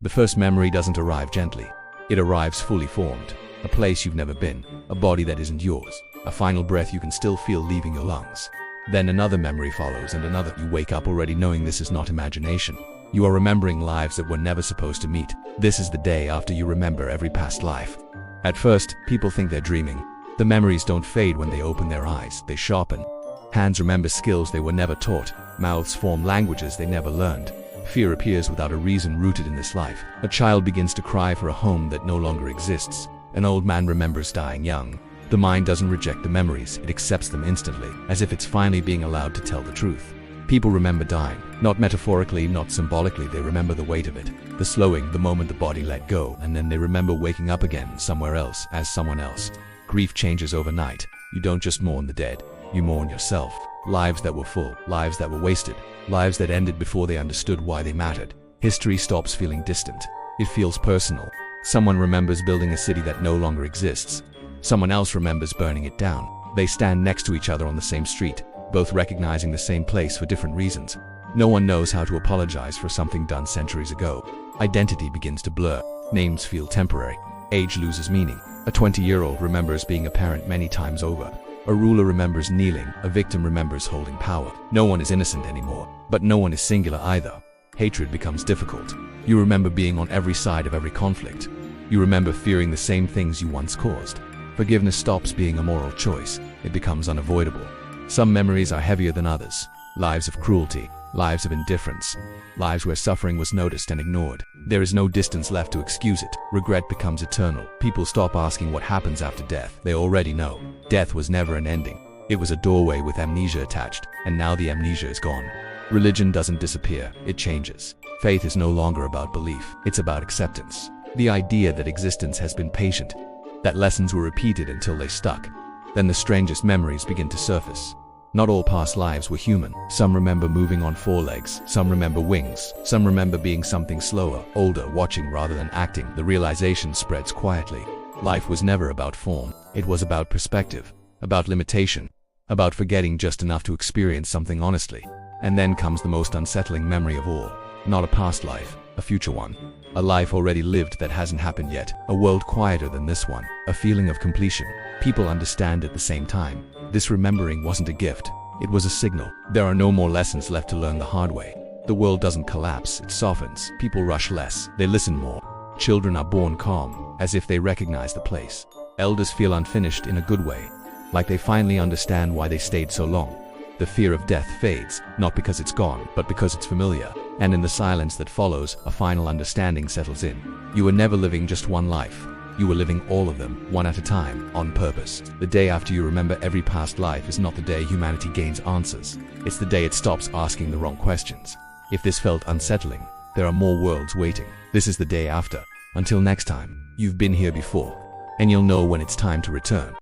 The first memory doesn't arrive gently. It arrives fully formed. A place you've never been, a body that isn't yours, a final breath you can still feel leaving your lungs. Then another memory follows and another. You wake up already knowing this is not imagination. You are remembering lives that were never supposed to meet. This is the day after you remember every past life. At first, people think they're dreaming. The memories don't fade when they open their eyes, they sharpen. Hands remember skills they were never taught. Mouths form languages they never learned. Fear appears without a reason rooted in this life. A child begins to cry for a home that no longer exists. An old man remembers dying young. The mind doesn't reject the memories, it accepts them instantly, as if it's finally being allowed to tell the truth. People remember dying, not metaphorically, not symbolically. They remember the weight of it, the slowing, the moment the body let go, and then they remember waking up again somewhere else, as someone else. Grief changes overnight. You don't just mourn the dead, you mourn yourself. Lives that were full, lives that were wasted, lives that ended before they understood why they mattered. History stops feeling distant. It feels personal. Someone remembers building a city that no longer exists. Someone else remembers burning it down. They stand next to each other on the same street, both recognizing the same place for different reasons. No one knows how to apologize for something done centuries ago. Identity begins to blur. Names feel temporary. Age loses meaning. A 20-year-old remembers being a parent many times over. A ruler remembers kneeling. A victim remembers holding power. No one is innocent anymore, but no one is singular either. Hatred becomes difficult. You remember being on every side of every conflict. You remember fearing the same things you once caused. Forgiveness stops being a moral choice. It becomes unavoidable. Some memories are heavier than others. Lives of cruelty, lives of indifference, lives where suffering was noticed and ignored. There is no distance left to excuse it. Regret becomes eternal. People stop asking what happens after death. They already know. Death was never an ending. It was a doorway with amnesia attached, and now the amnesia is gone. Religion doesn't disappear, it changes. Faith is no longer about belief, it's about acceptance. The idea that existence has been patient, that lessons were repeated until they stuck. Then the strangest memories begin to surface. Not all past lives were human. Some remember moving on four legs, some remember wings, some remember being something slower, older, watching rather than acting. The realization spreads quietly. Life was never about form, it was about perspective, about limitation, about forgetting just enough to experience something honestly. And then comes the most unsettling memory of all. Not a past life, a future one. A life already lived that hasn't happened yet. A world quieter than this one. A feeling of completion. People understand at the same time. This remembering wasn't a gift. It was a signal. There are no more lessons left to learn the hard way. The world doesn't collapse, it softens. People rush less. They listen more. Children are born calm, as if they recognize the place. Elders feel unfinished in a good way, like they finally understand why they stayed so long. The fear of death fades, not because it's gone, but because it's familiar. And in the silence that follows, a final understanding settles in. You were never living just one life. You were living all of them, one at a time, on purpose. The day after you remember every past life is not the day humanity gains answers. It's the day it stops asking the wrong questions. If this felt unsettling, there are more worlds waiting. This is the day after. Until next time, you've been here before, and you'll know when it's time to return.